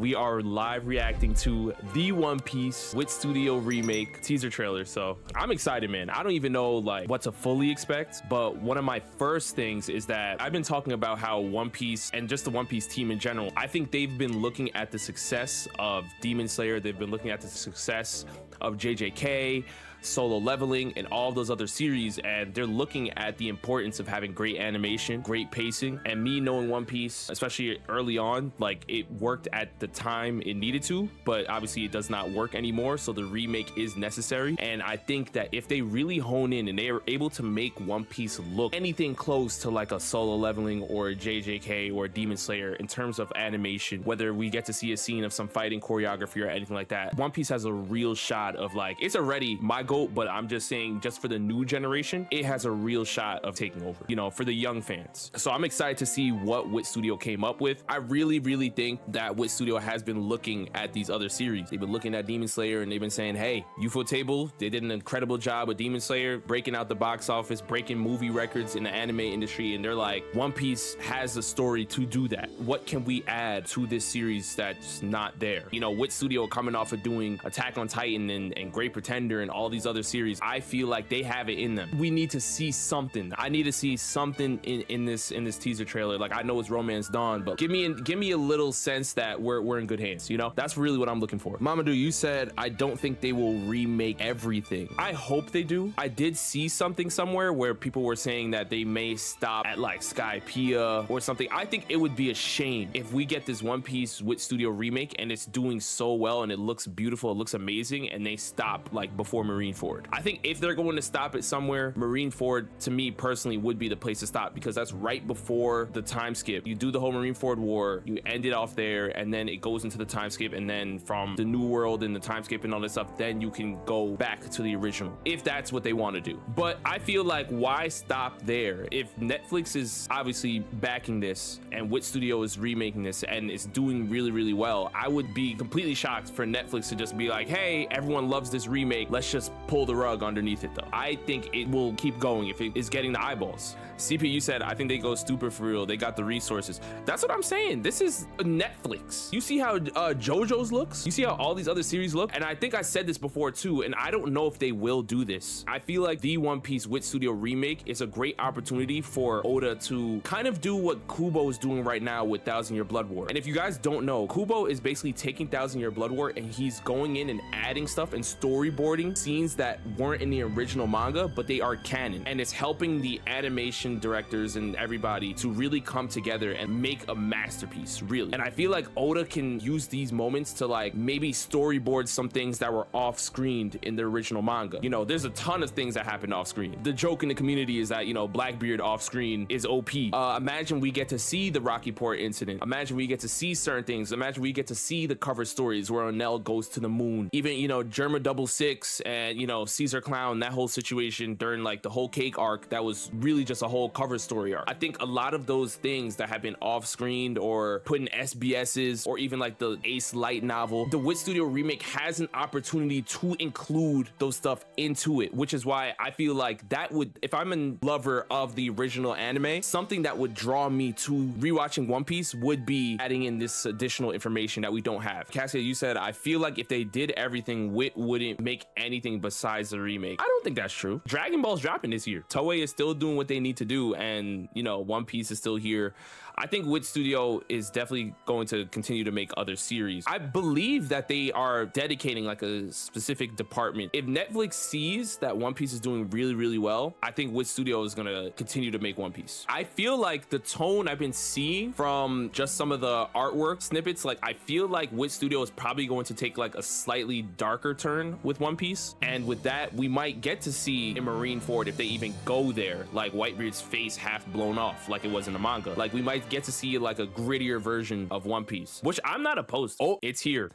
We are live reacting to the One Piece with Studio remake teaser trailer. So I'm excited, man. I don't even know like what to fully expect, but one of my first things is that I've been talking about how One Piece and just the One Piece team in general, I think they've been looking at the success of Demon Slayer. They've been looking at the success of JJK, Solo Leveling, and all those other series, and they're looking at the importance of having great animation, great pacing. And me knowing One Piece, especially early on, like it worked at the time it needed to, but obviously it does not work anymore, so the remake is necessary. And I think that if they really hone in and they are able to make One Piece look anything close to like a Solo Leveling or a JJK or a Demon Slayer in terms of animation, whether we get to see a scene of some fighting choreography or anything like that, One Piece has a real shot of like, it's already my GOAT, but I'm just saying, just for the new generation, it has a real shot of taking over, you know, for the young fans. So I'm excited to see what Wit Studio came up with. I really think that Wit Studio has been looking at these other series. They've been looking at Demon Slayer and they've been saying, hey, Ufotable, they did an incredible job with Demon Slayer, breaking out the box office, breaking movie records in the anime industry, and they're like, One Piece has a story to do that. What can we add to this series that's not there? You know, Wit Studio coming off of doing Attack on Titan and Great Pretender and all these other series, I feel like they have it in them. We need to see something. I need to see something in this teaser trailer. Like, I know it's Romance Dawn, but give me a little sense that we're in good hands, you know? That's really what I'm looking for. Mamadou, you said, I don't think they will remake everything. I hope they do. I did see something somewhere where people were saying that they may stop at like Skypiea or something. I think it would be a shame if we get this One Piece with Studio remake and it's doing so well and it looks beautiful, it looks amazing, and they stop like before Marineford. I think if they're going to stop it somewhere, Marineford, to me personally, would be the place to stop, because that's right before the time skip. You do the whole Marineford War, you end it off there, and then it goes into the time skip, and then from the new world and the time skip and all this stuff, then you can go back to the original, if that's what they want to do. But I feel like, why stop there? If Netflix is obviously backing this and Wit Studio is remaking this and it's doing really well, I would be completely shocked for Netflix to just be like, hey, everyone loves this remake, let's just pull the rug underneath it. Though I think it will keep going if it is getting the eyeballs. CP, you said, I think they go stupid for real, they got the resources. That's what I'm saying. This is Netflix. You see how JoJo's looks, you see how all these other series look, and I think I said this before too, and I don't know if they will do this. I feel like the One Piece Wit Studio remake is a great opportunity for Oda to kind of do what Kubo is doing right now with Thousand Year Blood War. And if you guys don't know, Kubo is basically taking Thousand Year Blood War and he's going in and adding stuff and storyboarding scenes that weren't in the original manga, but they are canon, and it's helping the animation directors and everybody to really come together and make a masterpiece, really. And I feel like Oda can use these moments to like maybe storyboard some things that were off-screened in the original manga. You know, there's a ton of things that happened off-screen. The joke in the community is that, you know, Blackbeard off-screen is OP. Imagine we get to see the Rocky Port incident. Imagine we get to see certain things. Imagine we get to see the cover stories where Onel goes to the moon. Even, you know, Germa 66 and, you know, Caesar Clown, that whole situation during like the whole cake arc, that was really just a whole cover story arc. I think a lot of those things that have been off-screened or put in SBSs or even like the Ace Light novel, the Wit Studio remake has an opportunity to include those stuff into it, which is why I feel like that would, if I'm a lover of the original anime, something that would draw me to rewatching One Piece would be adding in this additional information that we don't have. Cassia, you said, I feel like if they did everything, Wit wouldn't make anything besides the remake. I don't think that's true. Dragon Ball's dropping this year. Toei is still doing what they need to do, and you know, One Piece is still here. I think Wit Studio is definitely going to continue to make other series. I believe that they are dedicating like a specific department. If Netflix sees that One Piece is doing really well, I think Wit Studio is gonna continue to make One Piece. I feel like the tone I've been seeing from just some of the artwork snippets, like I feel like Wit Studio is probably going to take like a slightly darker turn with One Piece. And with that, we might get to see in Marineford, if they even go there, like Whitebeard's face half blown off like it was in the manga. Like we might get to see like a grittier version of One Piece, which I'm not opposed to. Oh, it's here.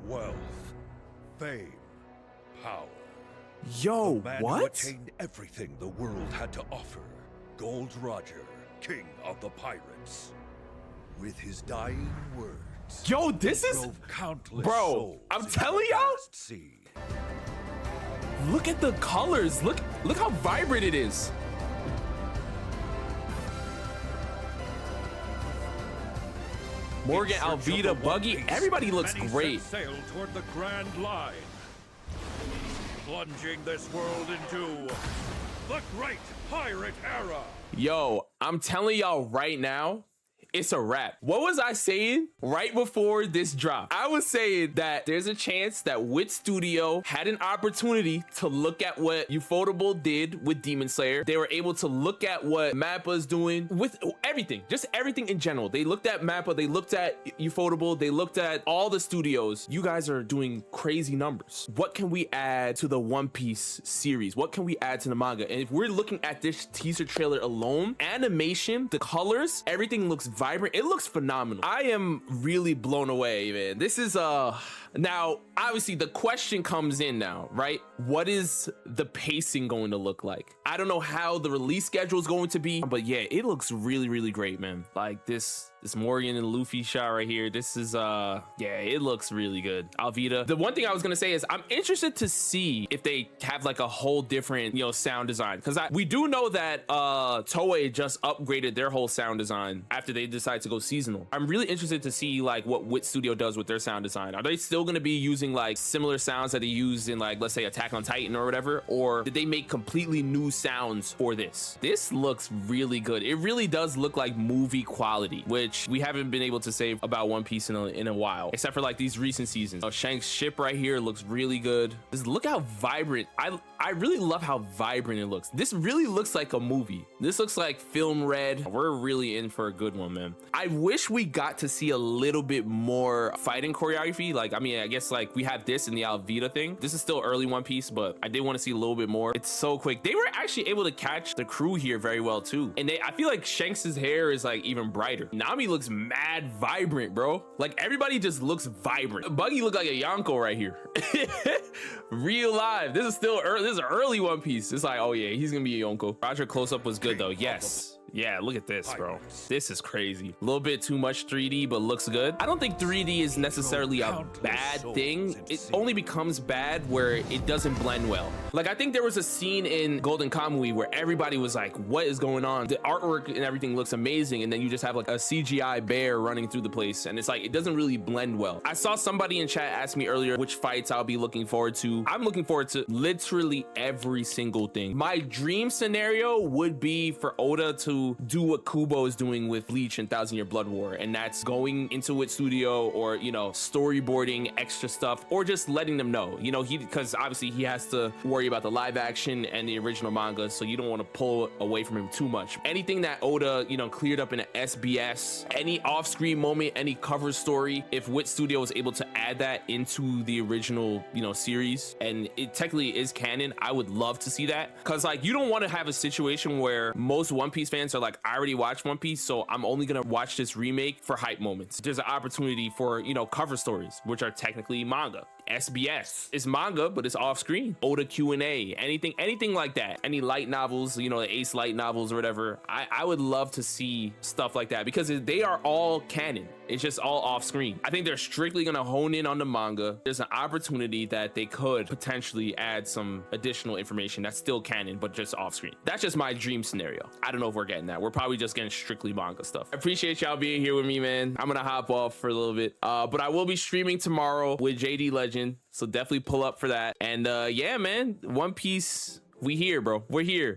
Wealth, fame, power. Yo, The man who what? attained everything the world had to offer. Gold Roger, king of the pirates. With his dying words, Yo, this is, drove countless bro, souls I'm into telling the y'all. vast sea. Look at the colors. Look how vibrant it is. Morgan, In search of Alvida, the Buggy, One Piece, everybody looks many great. set sail toward the Grand Line, plunging this world into the Great Pirate Era. Yo, I'm telling y'all right now, it's a wrap. What was I saying right before this drop? I was saying that there's a chance that Wit Studio had an opportunity to look at what Ufotable did with Demon Slayer. They were able to look at what Mappa's doing with everything, just everything in general. They looked at Mappa, they looked at Ufotable, they looked at all the studios. You guys are doing crazy numbers. What can we add to the One Piece series? What can we add to the manga? And if we're looking at this teaser trailer alone, animation, the colors, everything looks vibrant. It looks phenomenal. I am really blown away, man. This is now obviously the question comes in now, right? What is the pacing going to look like? I don't know how the release schedule is going to be, but yeah, it looks really, really great, man. Like this Morgan and Luffy shot right here. This is yeah, it looks really good. Alvida. The one thing I was gonna say is I'm interested to see if they have like a whole different, you know, sound design, because we do know that Toei just upgraded their whole sound design after they decided to go seasonal. I'm really interested to see like what Wit Studio does with their sound design. Are they still gonna be using like similar sounds that they used in like, let's say, Attack on Titan or whatever, or did they make completely new sounds for this? This looks really good. It really does look like movie quality, which we haven't been able to say about One Piece in a while, except for like these recent seasons. Oh, Shanks' ship right here looks really good. Just look how vibrant. I really love how vibrant it looks. This really looks like a movie. This looks like film red. We're really in for a good one, man. I wish we got to see a little bit more fighting choreography. Like, I mean, I guess like we have this in the Alvida thing. This is still early One Piece, but I did want to see a little bit more. It's so quick. They were actually able to catch the crew here very well too. And I feel like Shanks's hair is like even brighter. Nami looks mad vibrant, bro. Like everybody just looks vibrant. Buggy look like a Yonko right here. Real live. This is still early. This is early One Piece. It's like, oh yeah, he's gonna be a Yonko. Roger close-up was good though. Yes. Yeah, look at this, bro. This is crazy. A little bit too much 3D, but looks good. I don't think 3D is necessarily a bad thing. It only becomes bad where it doesn't blend well. Like, I think there was a scene in Golden Kamui where everybody was like, what is going on? The artwork and everything looks amazing, and then you just have like a CGI bear running through the place, and it's like, it doesn't really blend well. I saw somebody in chat ask me earlier which fights I'll be looking forward to. I'm looking forward to literally every single thing. My dream scenario would be for Oda to do what Kubo is doing with Bleach and Thousand Year Blood War, and that's going into Wit Studio, or, you know, storyboarding extra stuff, or just letting them know, you know, because obviously he has to worry about the live action and the original manga, so you don't want to pull away from him too much. Anything that Oda, you know, cleared up in an SBS, any off-screen moment, any cover story, if Wit Studio is able to add that into the original, you know, series, and it technically is canon, I would love to see that, because like, you don't want to have a situation where most One Piece fans are like, I already watched One Piece, so I'm only gonna watch this remake for hype moments. There's an opportunity for, you know, cover stories, which are technically manga. SBS is manga, but it's off screen. Oda Q&A, anything like that. Any light novels, you know, the Ace light novels or whatever. I would love to see stuff like that, because they are all canon. It's just all off screen. I think they're strictly gonna hone in on the manga. There's an opportunity that they could potentially add some additional information that's still canon, but just off screen. That's just my dream scenario. I don't know if we're getting that. We're probably just getting strictly manga stuff. I appreciate y'all being here with me, man. I'm gonna hop off for a little bit, but I will be streaming tomorrow with JD Legend, so definitely pull up for that. And yeah, man, One Piece, we here, bro. We're here.